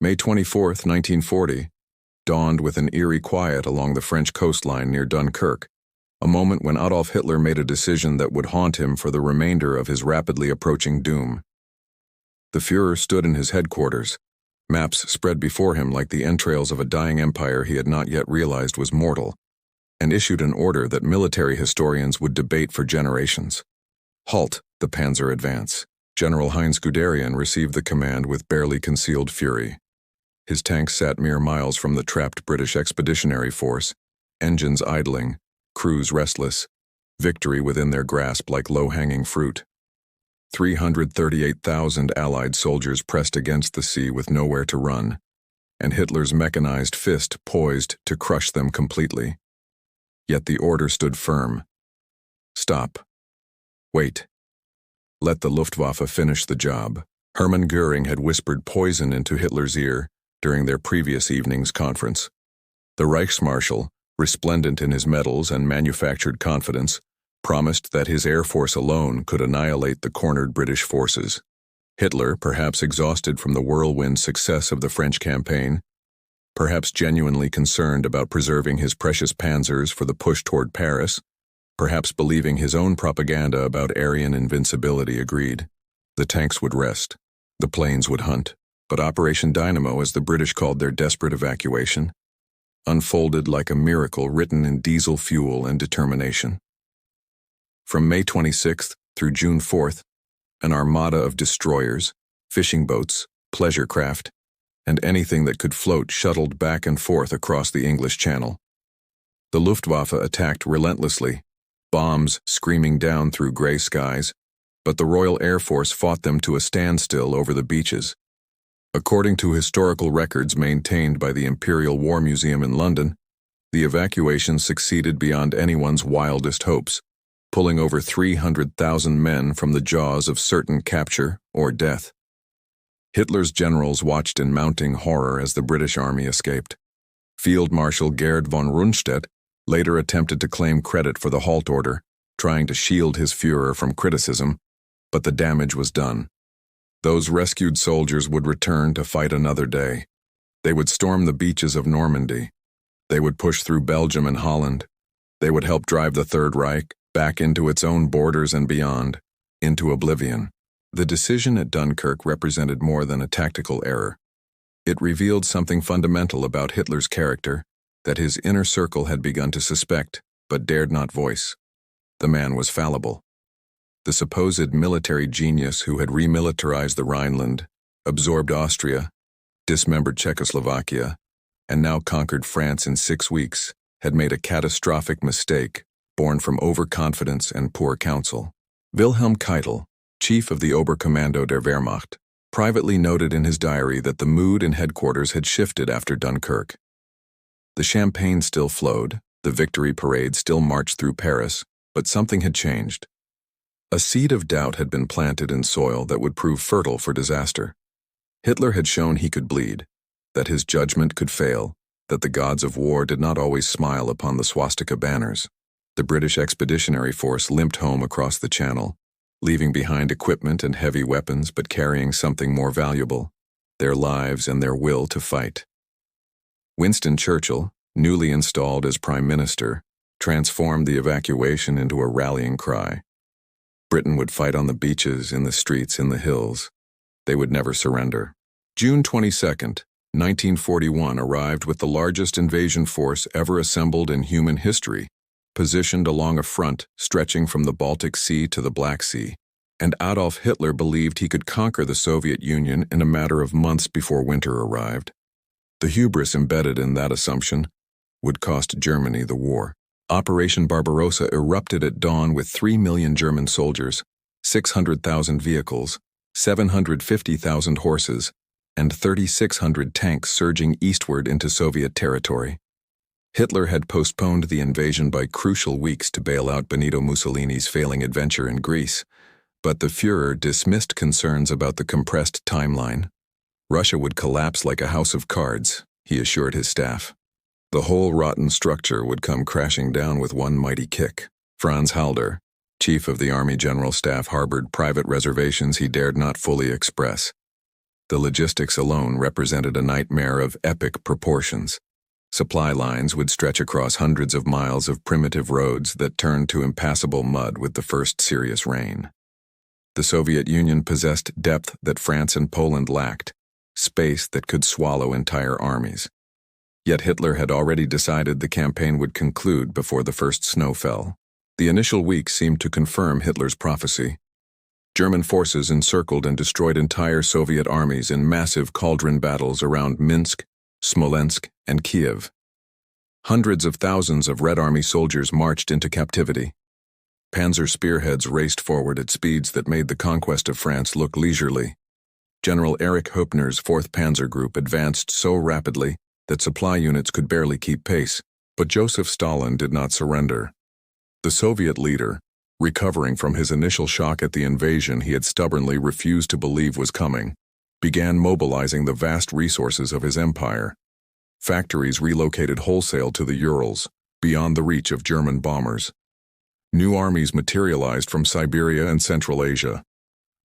May 24, 1940, dawned with an eerie quiet along the French coastline near Dunkirk, a moment when Adolf Hitler made a decision that would haunt him for the remainder of his rapidly approaching doom. The Führer stood in his headquarters, maps spread before him like the entrails of a dying empire he had not yet realized was mortal, and issued an order that military historians would debate for generations. Halt the panzer advance. General Heinz Guderian received the command with barely concealed fury. His tanks sat mere miles from the trapped British expeditionary force, engines idling, crews restless, victory within their grasp like low-hanging fruit. 338,000 Allied soldiers pressed against the sea with nowhere to run, and Hitler's mechanized fist poised to crush them completely. Yet the order stood firm. Stop. Wait. Let the Luftwaffe finish the job. Hermann Göring had whispered poison into Hitler's ear during their previous evening's conference. The Reichsmarschall, resplendent in his medals and manufactured confidence, promised that his air force alone could annihilate the cornered British forces. Hitler, perhaps exhausted from the whirlwind success of the French campaign, perhaps genuinely concerned about preserving his precious panzers for the push toward Paris, perhaps believing his own propaganda about Aryan invincibility, agreed. The tanks would rest, the planes would hunt, but Operation Dynamo, as the British called their desperate evacuation, unfolded like a miracle written in diesel fuel and determination. From May 26th through June 4th, an armada of destroyers, fishing boats, pleasure craft, and anything that could float shuttled back and forth across the English Channel. The Luftwaffe attacked relentlessly, bombs screaming down through gray skies, but the Royal Air Force fought them to a standstill over the beaches. According to historical records maintained by the Imperial War Museum in London, the evacuation succeeded beyond anyone's wildest hopes, pulling over 300,000 men from the jaws of certain capture or death. Hitler's generals watched in mounting horror as the British army escaped. Field Marshal Gerd von Rundstedt later attempted to claim credit for the halt order, trying to shield his Führer from criticism, but the damage was done. Those rescued soldiers would return to fight another day. They would storm the beaches of Normandy. They would push through Belgium and Holland. They would help drive the Third Reich back into its own borders and beyond, into oblivion. The decision at Dunkirk represented more than a tactical error. It revealed something fundamental about Hitler's character that his inner circle had begun to suspect, but dared not voice. The man was fallible. The supposed military genius who had remilitarized the Rhineland, absorbed Austria, dismembered Czechoslovakia, and now conquered France in 6 weeks, had made a catastrophic mistake born from overconfidence and poor counsel. Wilhelm Keitel, chief of the Oberkommando der Wehrmacht, privately noted in his diary that the mood in headquarters had shifted after Dunkirk. The champagne still flowed, the victory parade still marched through Paris, but something had changed. A seed of doubt had been planted in soil that would prove fertile for disaster. Hitler had shown he could bleed, that his judgment could fail, that the gods of war did not always smile upon the swastika banners. The British Expeditionary Force limped home across the Channel, leaving behind equipment and heavy weapons but carrying something more valuable, their lives and their will to fight. Winston Churchill, newly installed as Prime Minister, transformed the evacuation into a rallying cry. Britain would fight on the beaches, in the streets, in the hills. They would never surrender. June 22nd, 1941 arrived with the largest invasion force ever assembled in human history, positioned along a front stretching from the Baltic Sea to the Black Sea, and Adolf Hitler believed he could conquer the Soviet Union in a matter of months before winter arrived. The hubris embedded in that assumption would cost Germany the war. Operation Barbarossa erupted at dawn with 3 million German soldiers, 600,000 vehicles, 750,000 horses, and 3,600 tanks surging eastward into Soviet territory. Hitler had postponed the invasion by crucial weeks to bail out Benito Mussolini's failing adventure in Greece, but the Führer dismissed concerns about the compressed timeline. Russia would collapse like a house of cards, he assured his staff. The whole rotten structure would come crashing down with one mighty kick. Franz Halder, chief of the Army General Staff, harbored private reservations he dared not fully express. The logistics alone represented a nightmare of epic proportions. Supply lines would stretch across hundreds of miles of primitive roads that turned to impassable mud with the first serious rain. The Soviet Union possessed depth that France and Poland lacked, space that could swallow entire armies. Yet Hitler had already decided the campaign would conclude before the first snow fell. The initial weeks seemed to confirm Hitler's prophecy. German forces encircled and destroyed entire Soviet armies in massive cauldron battles around Minsk, Smolensk, and Kiev. Hundreds of thousands of Red Army soldiers marched into captivity. Panzer spearheads raced forward at speeds that made the conquest of France look leisurely. General Erich Hoepner's 4th Panzer Group advanced so rapidly that supply units could barely keep pace, but Joseph Stalin did not surrender. The Soviet leader, recovering from his initial shock at the invasion he had stubbornly refused to believe was coming, began mobilizing the vast resources of his empire. Factories relocated wholesale to the Urals, beyond the reach of German bombers. New armies materialized from Siberia and Central Asia.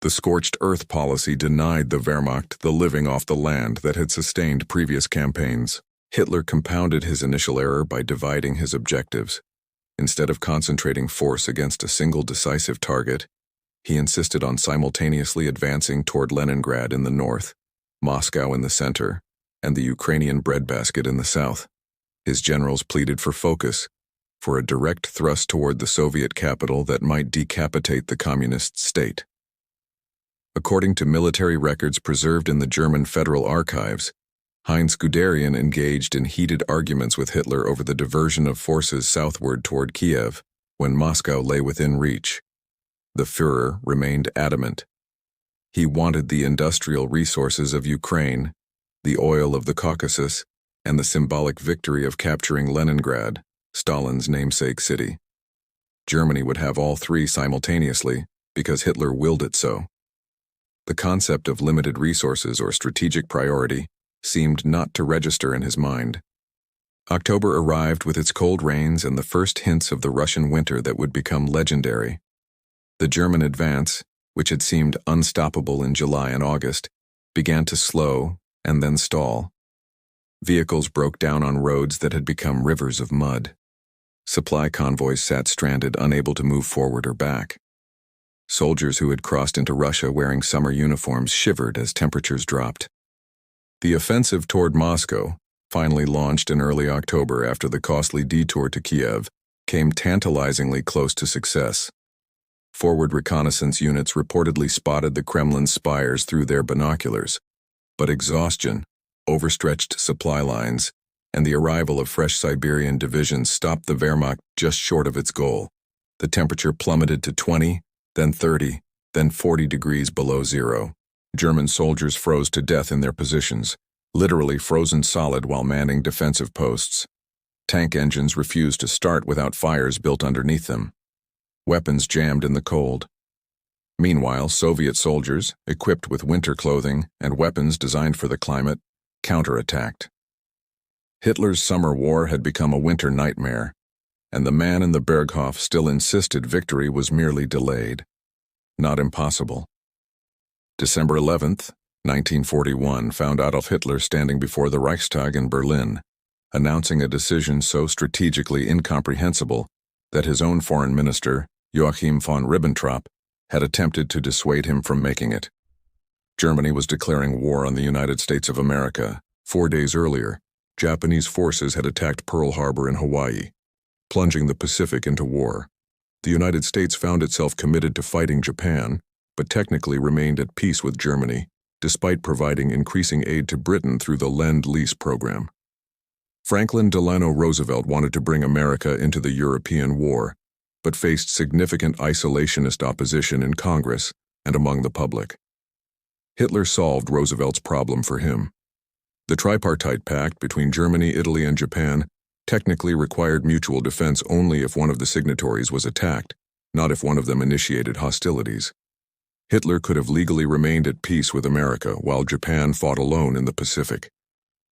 The scorched earth policy denied the Wehrmacht the living off the land that had sustained previous campaigns. Hitler compounded his initial error by dividing his objectives. Instead of concentrating force against a single decisive target, he insisted on simultaneously advancing toward Leningrad in the north, Moscow in the center, and the Ukrainian breadbasket in the south. His generals pleaded for focus, for a direct thrust toward the Soviet capital that might decapitate the communist state. According to military records preserved in the German Federal Archives, Heinz Guderian engaged in heated arguments with Hitler over the diversion of forces southward toward Kiev, when Moscow lay within reach. The Führer remained adamant. He wanted the industrial resources of Ukraine, the oil of the Caucasus, and the symbolic victory of capturing Leningrad, Stalin's namesake city. Germany would have all three simultaneously, because Hitler willed it so. The concept of limited resources or strategic priority seemed not to register in his mind. October arrived with its cold rains and the first hints of the Russian winter that would become legendary. The German advance, which had seemed unstoppable in July and August, began to slow and then stall. Vehicles broke down on roads that had become rivers of mud. Supply convoys sat stranded, unable to move forward or back. Soldiers who had crossed into Russia wearing summer uniforms shivered as temperatures dropped. The offensive toward Moscow, finally launched in early October after the costly detour to Kiev, came tantalizingly close to success. Forward reconnaissance units reportedly spotted the Kremlin's spires through their binoculars, but exhaustion, overstretched supply lines, and the arrival of fresh Siberian divisions stopped the Wehrmacht just short of its goal. The temperature plummeted to 20, then 30, then 40 degrees below zero. German soldiers froze to death in their positions, literally frozen solid while manning defensive posts. Tank engines refused to start without fires built underneath them. Weapons jammed in the cold. Meanwhile, Soviet soldiers, equipped with winter clothing and weapons designed for the climate, counterattacked. Hitler's summer war had become a winter nightmare, and the man in the Berghof still insisted victory was merely delayed, not impossible. December 11th, 1941 found Adolf Hitler standing before the Reichstag in Berlin, announcing a decision so strategically incomprehensible that his own foreign minister, Joachim von Ribbentrop, had attempted to dissuade him from making it. Germany was declaring war on the United States of America. 4 days earlier, Japanese forces had attacked Pearl Harbor in Hawaii, plunging the Pacific into war. The United States found itself committed to fighting Japan, but technically remained at peace with Germany, despite providing increasing aid to Britain through the Lend-Lease program. Franklin Delano Roosevelt wanted to bring America into the European War, but faced significant isolationist opposition in Congress and among the public. Hitler solved Roosevelt's problem for him. The Tripartite Pact between Germany, Italy, and Japan technically required mutual defense only if one of the signatories was attacked, not if one of them initiated hostilities. Hitler could have legally remained at peace with America while Japan fought alone in the Pacific.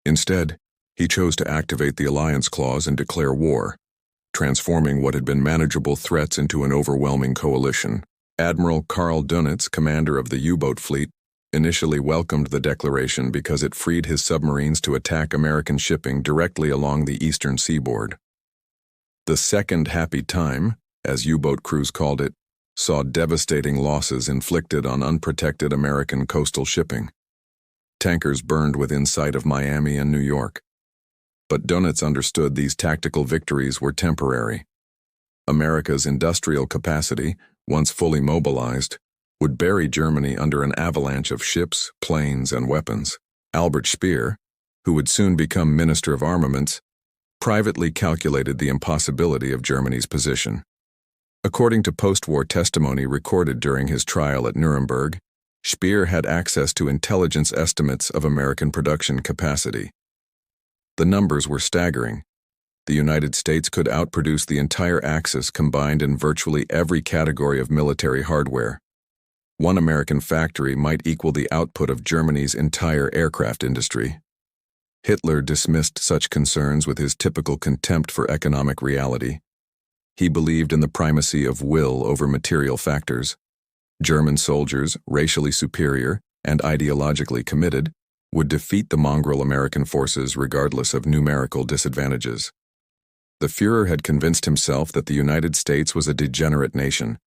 Instead, he chose to activate the Alliance Clause and declare war, transforming what had been manageable threats into an overwhelming coalition. Admiral Karl Dönitz, commander of the U-boat fleet, initially welcomed the declaration because it freed his submarines to attack American shipping directly along the eastern seaboard. The second happy time, as U-boat crews called it, saw devastating losses inflicted on unprotected American coastal shipping. Tankers burned within sight of Miami and New York. But Dönitz understood these tactical victories were temporary. America's industrial capacity, once fully mobilized, would bury Germany under an avalanche of ships, planes, and weapons. Albert Speer, who would soon become Minister of Armaments, privately calculated the impossibility of Germany's position. According to post-war testimony recorded during his trial at Nuremberg, Speer had access to intelligence estimates of American production capacity. The numbers were staggering. The United States could outproduce the entire Axis combined in virtually every category of military hardware. One American factory might equal the output of Germany's entire aircraft industry. Hitler dismissed such concerns with his typical contempt for economic reality. He believed in the primacy of will over material factors. German soldiers, racially superior and ideologically committed, would defeat the mongrel American forces regardless of numerical disadvantages. The Führer had convinced himself that the United States was a degenerate nation,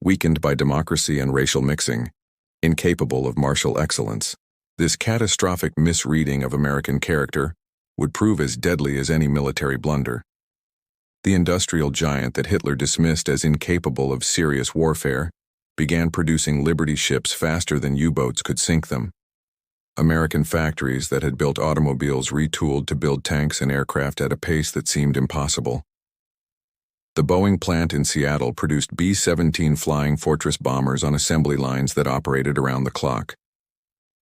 weakened by democracy and racial mixing, incapable of martial excellence. This catastrophic misreading of American character would prove as deadly as any military blunder. The industrial giant that Hitler dismissed as incapable of serious warfare began producing Liberty ships faster than U-boats could sink them. American factories that had built automobiles retooled to build tanks and aircraft at a pace that seemed impossible. The Boeing plant in Seattle produced B-17 Flying Fortress bombers on assembly lines that operated around the clock.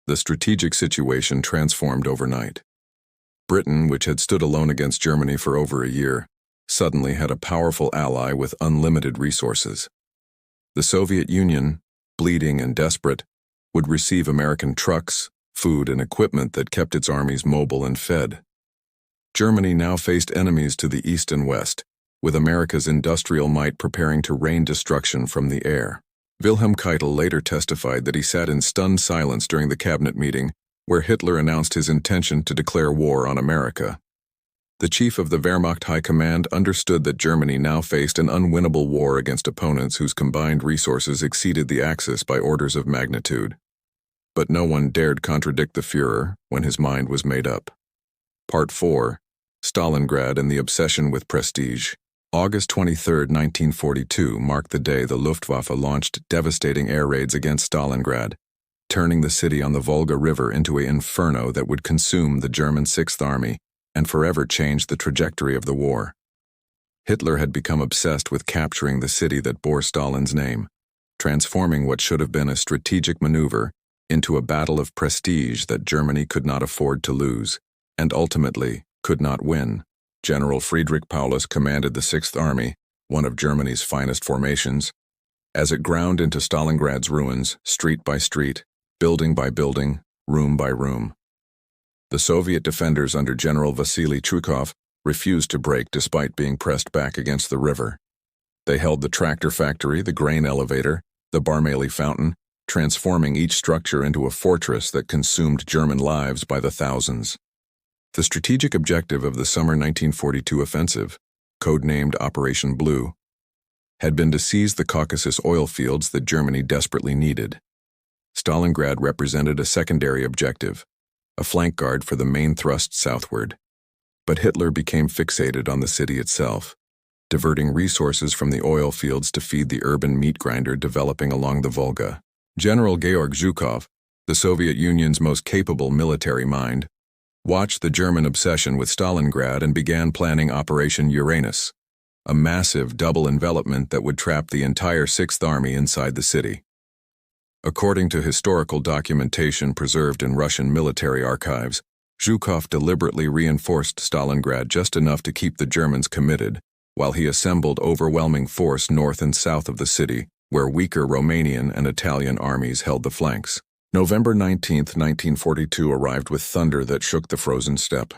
The strategic situation transformed overnight. Britain, which had stood alone against Germany for over a year, suddenly had a powerful ally with unlimited resources. The Soviet Union, bleeding and desperate, would receive American trucks, food, and equipment that kept its armies mobile and fed. Germany now faced enemies to the east and west, with America's industrial might preparing to rain destruction from the air. Wilhelm Keitel later testified that he sat in stunned silence during the cabinet meeting where Hitler announced his intention to declare war on America. The chief of the Wehrmacht High Command understood that Germany now faced an unwinnable war against opponents whose combined resources exceeded the Axis by orders of magnitude. But no one dared contradict the Führer when his mind was made up. Part 4. Stalingrad and the Obsession with Prestige. August 23, 1942 marked the day the Luftwaffe launched devastating air raids against Stalingrad, turning the city on the Volga River into an inferno that would consume the German Sixth Army and forever change the trajectory of the war. Hitler had become obsessed with capturing the city that bore Stalin's name, transforming what should have been a strategic maneuver into a battle of prestige that Germany could not afford to lose, and ultimately could not win. General Friedrich Paulus commanded the Sixth Army, one of Germany's finest formations, as it ground into Stalingrad's ruins, street by street, building by building, room by room. The Soviet defenders under General Vasily Chukov refused to break despite being pressed back against the river. They held the tractor factory, the grain elevator, the Barmaly fountain, transforming each structure into a fortress that consumed German lives by the thousands. The strategic objective of the summer 1942 offensive, codenamed Operation Blue, had been to seize the Caucasus oil fields that Germany desperately needed. Stalingrad represented a secondary objective, a flank guard for the main thrust southward. But Hitler became fixated on the city itself, diverting resources from the oil fields to feed the urban meat grinder developing along the Volga. General Georg Zhukov, the Soviet Union's most capable military mind, watched the German obsession with Stalingrad and began planning Operation Uranus, a massive double envelopment that would trap the entire Sixth Army inside the city. According to historical documentation preserved in Russian military archives, Zhukov deliberately reinforced Stalingrad just enough to keep the Germans committed, while he assembled overwhelming force north and south of the city, where weaker Romanian and Italian armies held the flanks. November 19, 1942 arrived with thunder that shook the frozen steppe.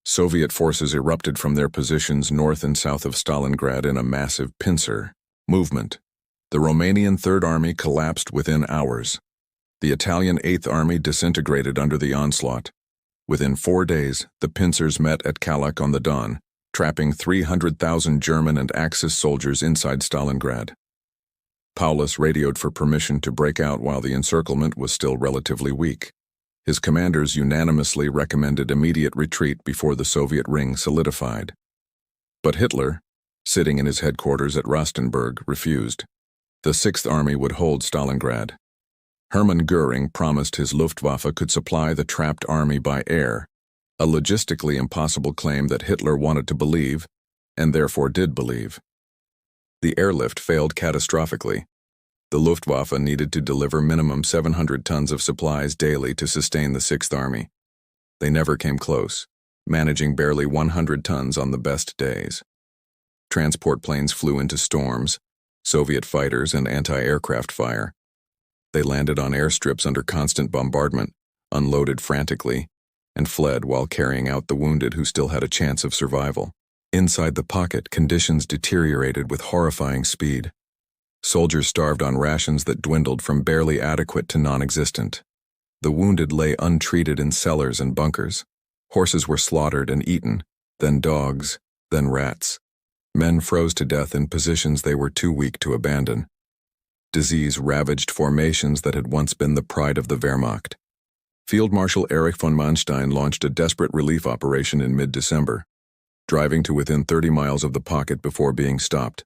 Soviet forces erupted from their positions north and south of Stalingrad in a massive pincer movement. The Romanian Third Army collapsed within hours. The Italian Eighth Army disintegrated under the onslaught. Within 4 days, the pincers met at Kalach on the Don, trapping 300,000 German and Axis soldiers inside Stalingrad. Paulus radioed for permission to break out while the encirclement was still relatively weak. His commanders unanimously recommended immediate retreat before the Soviet ring solidified. But Hitler, sitting in his headquarters at Rastenburg, refused. The Sixth Army would hold Stalingrad. Hermann Göring promised his Luftwaffe could supply the trapped army by air, a logistically impossible claim that Hitler wanted to believe, and therefore did believe. The airlift failed catastrophically. The Luftwaffe needed to deliver minimum 700 tons of supplies daily to sustain the Sixth Army. They never came close, managing barely 100 tons on the best days. Transport planes flew into storms, Soviet fighters and anti-aircraft fire. They landed on airstrips under constant bombardment, unloaded frantically, and fled while carrying out the wounded who still had a chance of survival. Inside the pocket, conditions deteriorated with horrifying speed. Soldiers starved on rations that dwindled from barely adequate to non-existent. The wounded lay untreated in cellars and bunkers. Horses were slaughtered and eaten, then dogs, then rats. Men froze to death in positions they were too weak to abandon. Disease ravaged formations that had once been the pride of the Wehrmacht. Field Marshal Erich von Manstein launched a desperate relief operation in mid-December, driving to within 30 miles of the pocket before being stopped.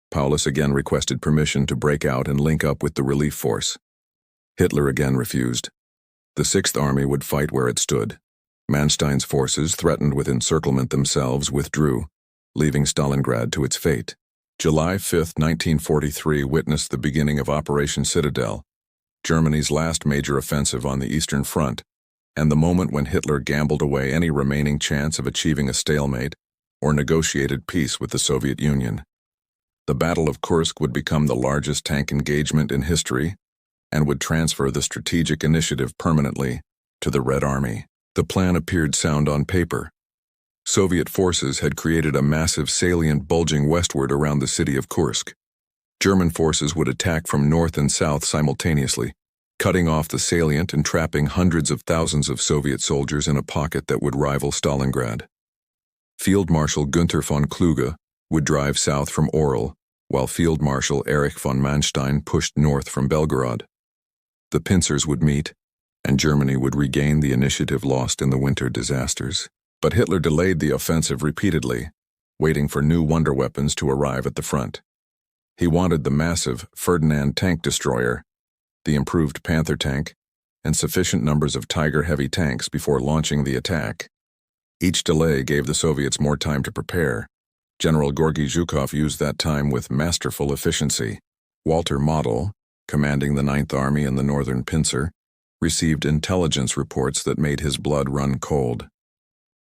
Paulus again requested permission to break out and link up with the relief force. Hitler again refused. The Sixth Army would fight where it stood. Manstein's forces, threatened with encirclement themselves, withdrew, leaving Stalingrad to its fate. July 5, 1943 witnessed the beginning of Operation Citadel, Germany's last major offensive on the Eastern Front, and the moment when Hitler gambled away any remaining chance of achieving a stalemate or negotiated peace with the Soviet Union. The Battle of Kursk would become the largest tank engagement in history and would transfer the strategic initiative permanently to the Red Army. The plan appeared sound on paper. Soviet forces had created a massive salient bulging westward around the city of Kursk. German forces would attack from north and south simultaneously, cutting off the salient and trapping hundreds of thousands of Soviet soldiers in a pocket that would rival Stalingrad. Field Marshal Günther von Kluge would drive south from Orel, while Field Marshal Erich von Manstein pushed north from Belgorod. The pincers would meet, and Germany would regain the initiative lost in the winter disasters. But Hitler delayed the offensive repeatedly, waiting for new wonder weapons to arrive at the front. He wanted the massive Ferdinand tank destroyer, the improved Panther tank, and sufficient numbers of Tiger heavy tanks before launching the attack. Each delay gave the Soviets more time to prepare. General Georgy Zhukov used that time with masterful efficiency. Walter Model, commanding the Ninth Army in the Northern Pincer, received intelligence reports that made his blood run cold.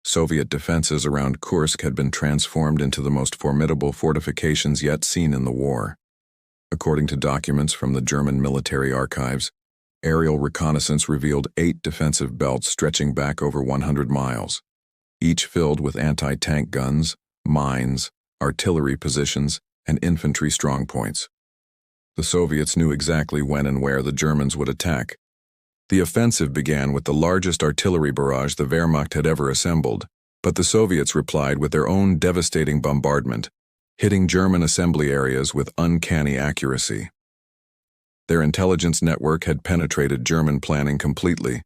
Soviet defenses around Kursk had been transformed into the most formidable fortifications yet seen in the war. According to documents from the German military archives, aerial reconnaissance revealed 8 defensive belts stretching back over 100 miles, each filled with anti-tank guns, mines, artillery positions, and infantry strongpoints. The Soviets knew exactly when and where the Germans would attack. The offensive began with the largest artillery barrage the Wehrmacht had ever assembled, but the Soviets replied with their own devastating bombardment, hitting German assembly areas with uncanny accuracy. Their intelligence network had penetrated German planning completely.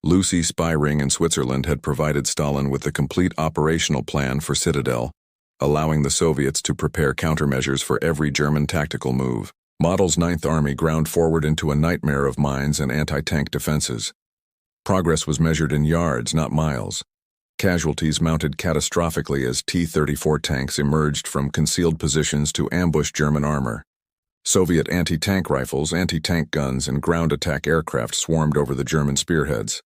Lucy spy ring in Switzerland had provided Stalin with the complete operational plan for Citadel, allowing the Soviets to prepare countermeasures for every German tactical move. Model's Ninth Army ground forward into a nightmare of mines and anti-tank defenses. Progress was measured in yards, not miles. Casualties mounted catastrophically as T-34 tanks emerged from concealed positions to ambush German armor. Soviet anti-tank rifles, anti-tank guns, and ground attack aircraft swarmed over the German spearheads.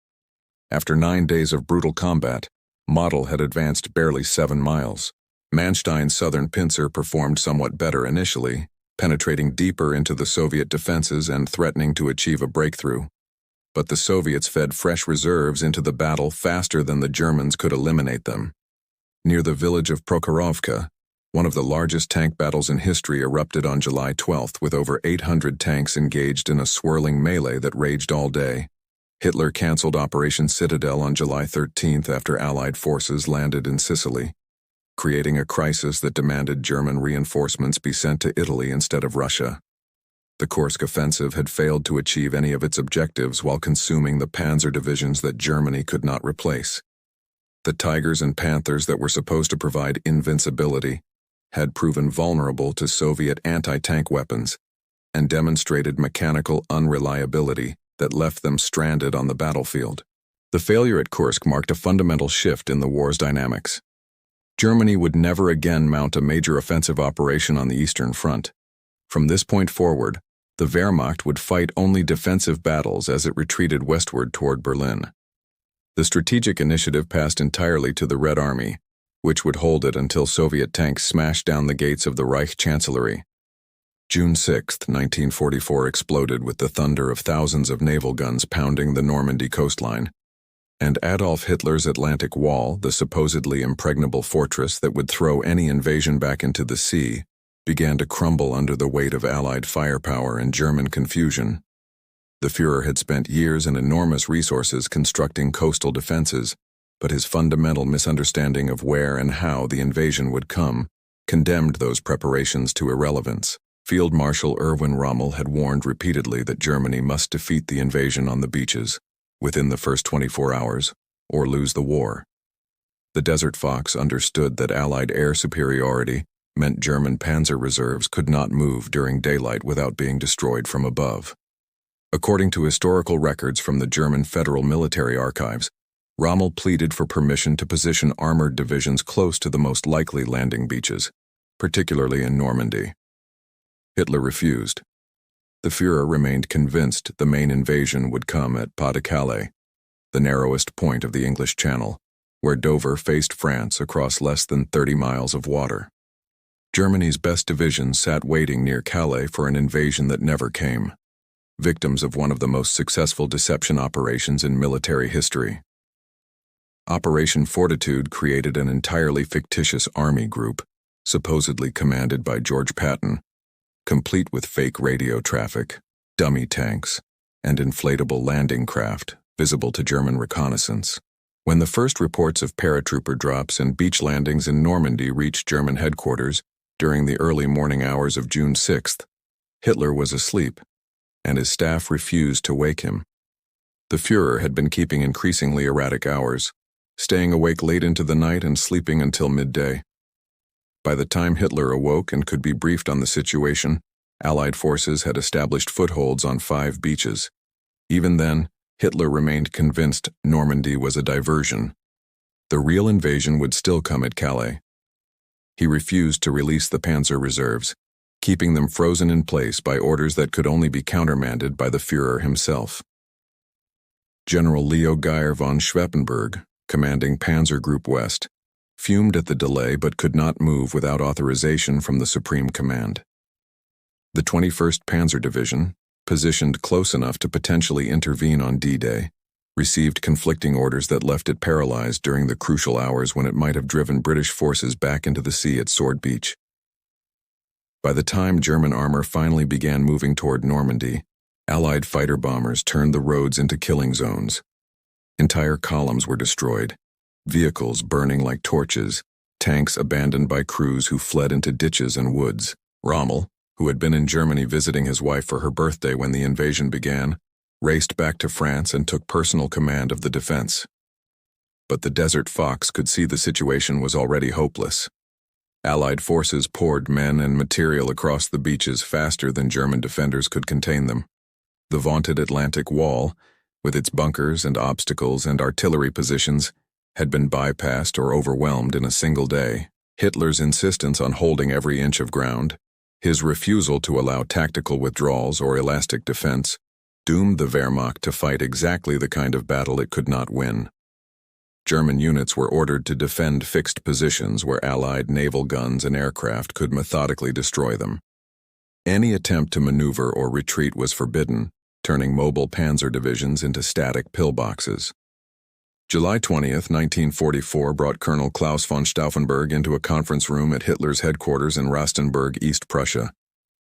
After 9 days of brutal combat, Model had advanced barely 7 miles. Manstein's southern pincer performed somewhat better initially, penetrating deeper into the Soviet defenses and threatening to achieve a breakthrough. But the Soviets fed fresh reserves into the battle faster than the Germans could eliminate them. Near the village of Prokhorovka, One of the largest tank battles in history erupted on July 12th with over 800 tanks engaged in a swirling melee that raged all day. Hitler canceled Operation Citadel on July 13th after Allied forces landed in Sicily, creating a crisis that demanded German reinforcements be sent to Italy instead of Russia. The Kursk offensive had failed to achieve any of its objectives while consuming the panzer divisions that Germany could not replace. The Tigers and Panthers that were supposed to provide invincibility had proven vulnerable to Soviet anti-tank weapons and demonstrated mechanical unreliability that left them stranded on the battlefield. The failure at Kursk marked a fundamental shift in the war's dynamics. Germany would never again mount a major offensive operation on the Eastern Front. From this point forward, the Wehrmacht would fight only defensive battles as it retreated westward toward Berlin. The strategic initiative passed entirely to the Red Army, which would hold it until Soviet tanks smashed down the gates of the Reich Chancellery. June 6, 1944 exploded with the thunder of thousands of naval guns pounding the Normandy coastline, and Adolf Hitler's Atlantic Wall, the supposedly impregnable fortress that would throw any invasion back into the sea, began to crumble under the weight of Allied firepower and German confusion. The Führer had spent years and enormous resources constructing coastal defenses, but his fundamental misunderstanding of where and how the invasion would come condemned those preparations to irrelevance. Field Marshal Erwin Rommel had warned repeatedly that Germany must defeat the invasion on the beaches within the first 24 hours or lose the war. The Desert Fox understood that Allied air superiority meant German panzer reserves could not move during daylight without being destroyed from above. According to historical records from the German Federal Military Archives, Rommel pleaded for permission to position armored divisions close to the most likely landing beaches, particularly in Normandy. Hitler refused. The Führer remained convinced the main invasion would come at Pas-de-Calais, the narrowest point of the English Channel, where Dover faced France across less than 30 miles of water. Germany's best divisions sat waiting near Calais for an invasion that never came, victims of one of the most successful deception operations in military history. Operation Fortitude created an entirely fictitious army group, supposedly commanded by George Patton, complete with fake radio traffic, dummy tanks, and inflatable landing craft visible to German reconnaissance. When the first reports of paratrooper drops and beach landings in Normandy reached German headquarters during the early morning hours of June 6th, Hitler was asleep, and his staff refused to wake him. The Führer had been keeping increasingly erratic hours, staying awake late into the night and sleeping until midday. By the time Hitler awoke and could be briefed on the situation, Allied forces had established footholds on 5 beaches. Even then, Hitler remained convinced Normandy was a diversion. The real invasion would still come at Calais. He refused to release the panzer reserves, keeping them frozen in place by orders that could only be countermanded by the Führer himself. General Leo Geyer von Schweppenberg, commanding Panzer Group West, fumed at the delay but could not move without authorization from the Supreme Command. The 21st Panzer Division, positioned close enough to potentially intervene on D-Day, received conflicting orders that left it paralyzed during the crucial hours when it might have driven British forces back into the sea at Sword Beach. By the time German armor finally began moving toward Normandy, Allied fighter bombers turned the roads into killing zones. Entire columns were destroyed, vehicles burning like torches, tanks abandoned by crews who fled into ditches and woods. Rommel, who had been in Germany visiting his wife for her birthday when the invasion began, raced back to France and took personal command of the defense. But the Desert Fox could see the situation was already hopeless. Allied forces poured men and material across the beaches faster than German defenders could contain them. The vaunted Atlantic Wall, with its bunkers and obstacles and artillery positions, had been bypassed or overwhelmed in a single day. Hitler's insistence on holding every inch of ground, his refusal to allow tactical withdrawals or elastic defense, doomed the Wehrmacht to fight exactly the kind of battle it could not win. German units were ordered to defend fixed positions where Allied naval guns and aircraft could methodically destroy them. Any attempt to maneuver or retreat was forbidden, turning mobile panzer divisions into static pillboxes. July 20th, 1944 brought Colonel Klaus von Stauffenberg into a conference room at Hitler's headquarters in Rastenburg, East Prussia,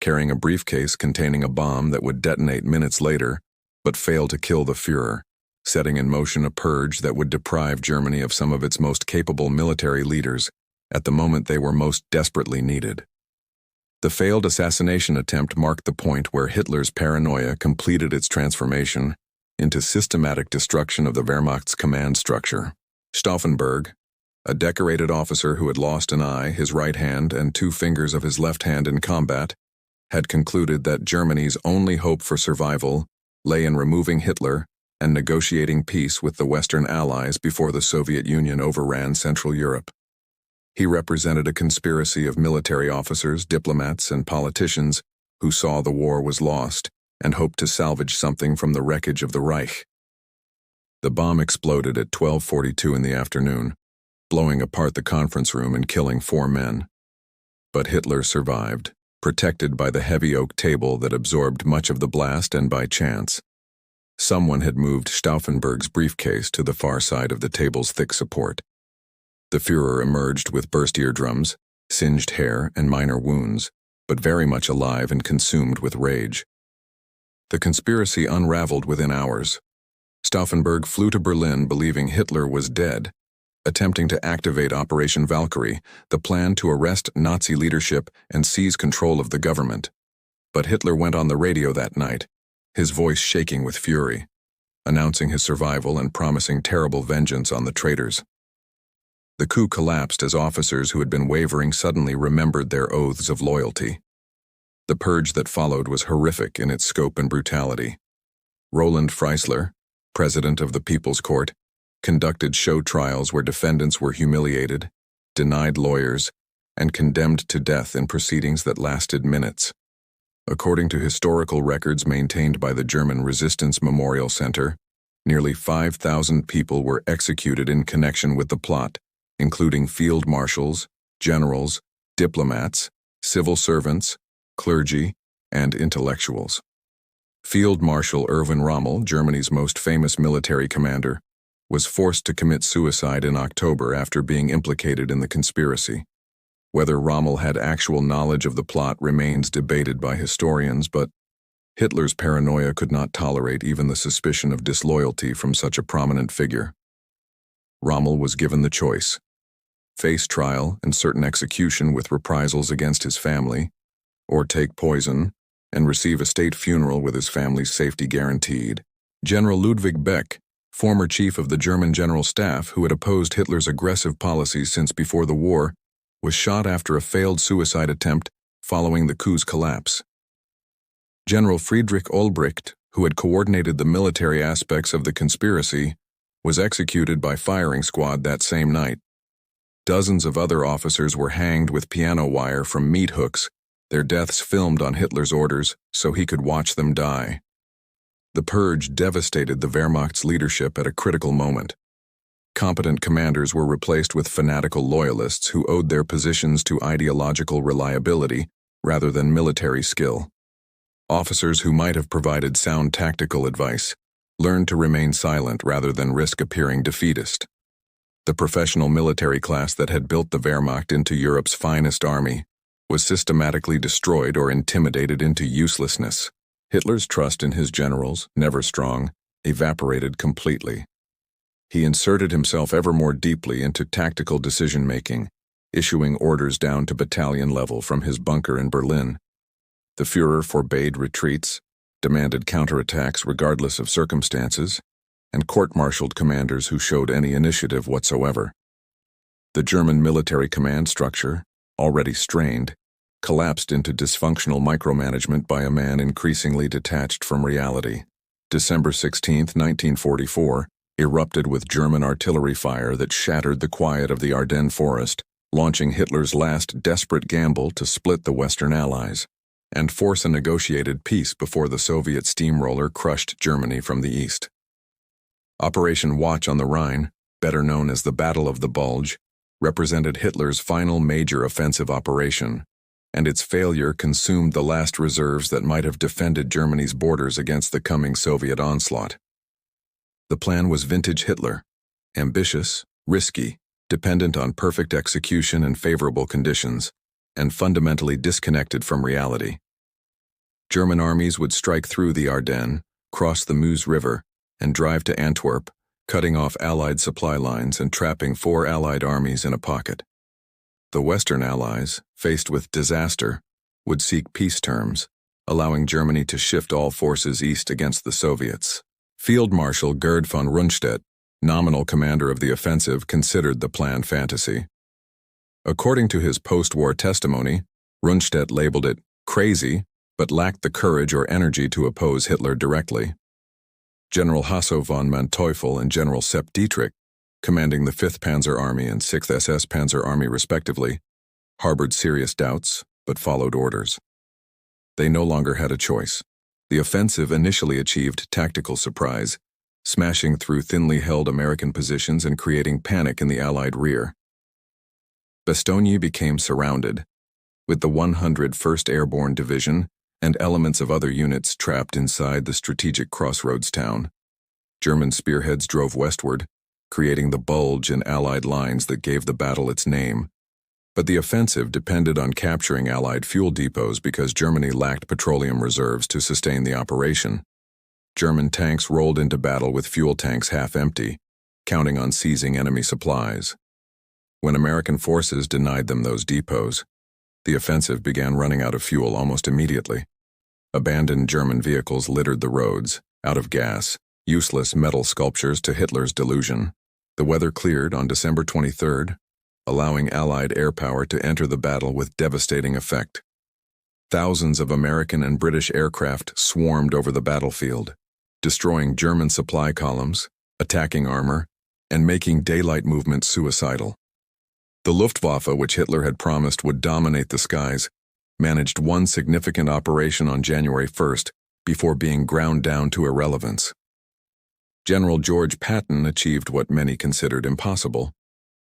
carrying a briefcase containing a bomb that would detonate minutes later, but fail to kill the Führer, setting in motion a purge that would deprive Germany of some of its most capable military leaders at the moment they were most desperately needed. The failed assassination attempt marked the point where Hitler's paranoia completed its transformation into systematic destruction of the Wehrmacht's command structure. Stauffenberg, a decorated officer who had lost an eye, his right hand, and 2 fingers of his left hand in combat, had concluded that Germany's only hope for survival lay in removing Hitler and negotiating peace with the Western Allies before the Soviet Union overran Central Europe. He represented a conspiracy of military officers, diplomats, and politicians who saw the war was lost and hoped to salvage something from the wreckage of the Reich. The bomb exploded at 12:42 in the afternoon, blowing apart the conference room and killing 4 men. But Hitler survived, protected by the heavy oak table that absorbed much of the blast, and by chance, someone had moved Stauffenberg's briefcase to the far side of the table's thick support. The Führer emerged with burst eardrums, singed hair, and minor wounds, but very much alive and consumed with rage. The conspiracy unraveled within hours. Stauffenberg flew to Berlin believing Hitler was dead, attempting to activate Operation Valkyrie, the plan to arrest Nazi leadership and seize control of the government. But Hitler went on the radio that night, his voice shaking with fury, announcing his survival and promising terrible vengeance on the traitors. The coup collapsed as officers who had been wavering suddenly remembered their oaths of loyalty. The purge that followed was horrific in its scope and brutality. Roland Freisler, president of the People's Court, conducted show trials where defendants were humiliated, denied lawyers, and condemned to death in proceedings that lasted minutes. According to historical records maintained by the German Resistance Memorial Center, nearly 5,000 people were executed in connection with the plot, including field marshals, generals, diplomats, civil servants, clergy, and intellectuals. Field Marshal Erwin Rommel, Germany's most famous military commander, was forced to commit suicide in October after being implicated in the conspiracy. Whether Rommel had actual knowledge of the plot remains debated by historians, but Hitler's paranoia could not tolerate even the suspicion of disloyalty from such a prominent figure. Rommel was given the choice: face trial and certain execution with reprisals against his family, or take poison and receive a state funeral with his family's safety guaranteed. General Ludwig Beck, former chief of the German General Staff who had opposed Hitler's aggressive policies since before the war, was shot after a failed suicide attempt following the coup's collapse. General Friedrich Olbricht, who had coordinated the military aspects of the conspiracy, was executed by firing squad that same night. Dozens of other officers were hanged with piano wire from meat hooks, their deaths filmed on Hitler's orders so he could watch them die. The purge devastated the Wehrmacht's leadership at a critical moment. Competent commanders were replaced with fanatical loyalists who owed their positions to ideological reliability rather than military skill. Officers who might have provided sound tactical advice learned to remain silent rather than risk appearing defeatist. The professional military class that had built the Wehrmacht into Europe's finest army was systematically destroyed or intimidated into uselessness. Hitler's trust in his generals, never strong, evaporated completely. He inserted himself ever more deeply into tactical decision-making, issuing orders down to battalion level from his bunker in Berlin. The Führer forbade retreats, demanded counterattacks regardless of circumstances, and court-martialed commanders who showed any initiative whatsoever. The German military command structure, already strained, collapsed into dysfunctional micromanagement by a man increasingly detached from reality. December 16, 1944, erupted with German artillery fire that shattered the quiet of the Ardennes forest, launching Hitler's last desperate gamble to split the Western Allies and force a negotiated peace before the Soviet steamroller crushed Germany from the east. Operation Watch on the Rhine, better known as the Battle of the Bulge, represented Hitler's final major offensive operation, and its failure consumed the last reserves that might have defended Germany's borders against the coming Soviet onslaught. The plan was vintage Hitler: ambitious, risky, dependent on perfect execution and favorable conditions, and fundamentally disconnected from reality. German armies would strike through the Ardennes, cross the Meuse River, and drive to Antwerp, cutting off Allied supply lines and trapping 4 Allied armies in a pocket. The Western Allies, faced with disaster, would seek peace terms, allowing Germany to shift all forces east against the Soviets. Field Marshal Gerd von Rundstedt, nominal commander of the offensive, considered the plan fantasy. According to his post-war testimony, Rundstedt labeled it crazy, but lacked the courage or energy to oppose Hitler directly. General Hasso von Manteuffel and General Sepp Dietrich, commanding the 5th Panzer Army and 6th SS Panzer Army respectively, harbored serious doubts, but followed orders. They no longer had a choice. The offensive initially achieved tactical surprise, smashing through thinly held American positions and creating panic in the Allied rear. Bastogne became surrounded, with the 101st Airborne Division and elements of other units trapped inside the strategic crossroads town. German spearheads drove westward, creating the bulge in Allied lines that gave the battle its name. But the offensive depended on capturing Allied fuel depots because Germany lacked petroleum reserves to sustain the operation. German tanks rolled into battle with fuel tanks half empty, counting on seizing enemy supplies. When American forces denied them those depots, the offensive began running out of fuel almost immediately. Abandoned German vehicles littered the roads, out of gas, useless metal sculptures to Hitler's delusion. The weather cleared on December 23rd, allowing Allied air power to enter the battle with devastating effect. Thousands of American and British aircraft swarmed over the battlefield, destroying German supply columns, attacking armor, and making daylight movement suicidal. The Luftwaffe, which Hitler had promised would dominate the skies, managed one significant operation on January 1st before being ground down to irrelevance. General George Patton achieved what many considered impossible,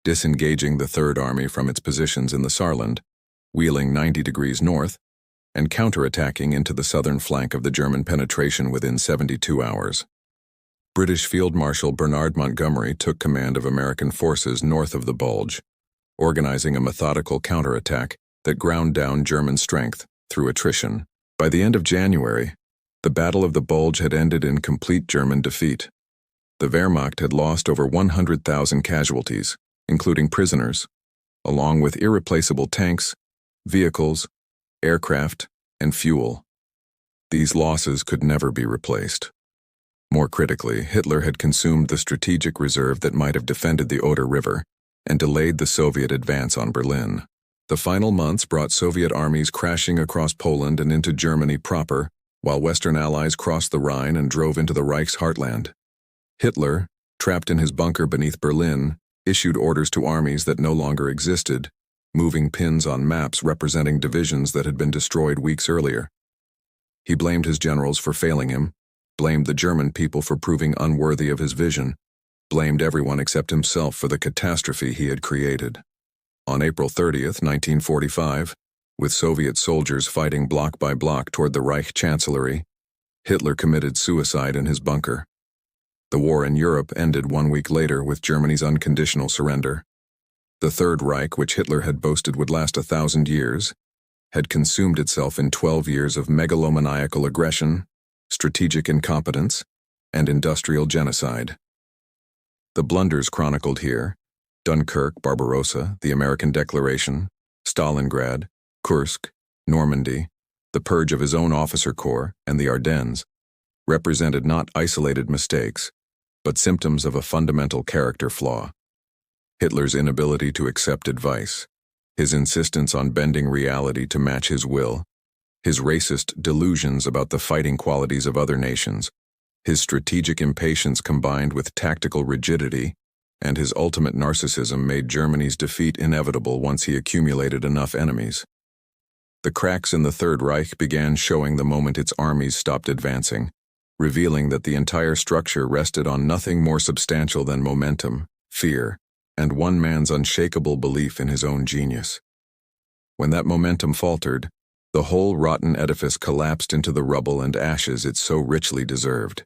disengaging the Third Army from its positions in the Saarland, wheeling 90 degrees north, and counterattacking into the southern flank of the German penetration within 72 hours. British Field Marshal Bernard Montgomery took command of American forces north of the Bulge, organizing a methodical counterattack that ground down German strength through attrition. By the end of January, the Battle of the Bulge had ended in complete German defeat. The Wehrmacht had lost over 100,000 casualties, including prisoners, along with irreplaceable tanks, vehicles, aircraft, and fuel. These losses could never be replaced. More critically, Hitler had consumed the strategic reserve that might have defended the Oder River and delayed the Soviet advance on Berlin. The final months brought Soviet armies crashing across Poland and into Germany proper, while Western allies crossed the Rhine and drove into the Reich's heartland. Hitler, trapped in his bunker beneath Berlin, issued orders to armies that no longer existed, moving pins on maps representing divisions that had been destroyed weeks earlier. He blamed his generals for failing him, blamed the German people for proving unworthy of his vision, blamed everyone except himself for the catastrophe he had created. On April 30th, 1945, with Soviet soldiers fighting block by block toward the Reich Chancellery, Hitler committed suicide in his bunker. The war in Europe ended 1 week later with Germany's unconditional surrender. The Third Reich, which Hitler had boasted would last 1,000 years, had consumed itself in 12 years of megalomaniacal aggression, strategic incompetence, and industrial genocide. The blunders chronicled here, Dunkirk, Barbarossa, the American Declaration, Stalingrad, Kursk, Normandy, the purge of his own officer corps, and the Ardennes, represented not isolated mistakes, but symptoms of a fundamental character flaw. Hitler's inability to accept advice, his insistence on bending reality to match his will, his racist delusions about the fighting qualities of other nations, his strategic impatience combined with tactical rigidity, and his ultimate narcissism made Germany's defeat inevitable once he accumulated enough enemies. The cracks in the Third Reich began showing the moment its armies stopped advancing, revealing that the entire structure rested on nothing more substantial than momentum, fear, and one man's unshakable belief in his own genius. When that momentum faltered, the whole rotten edifice collapsed into the rubble and ashes it so richly deserved.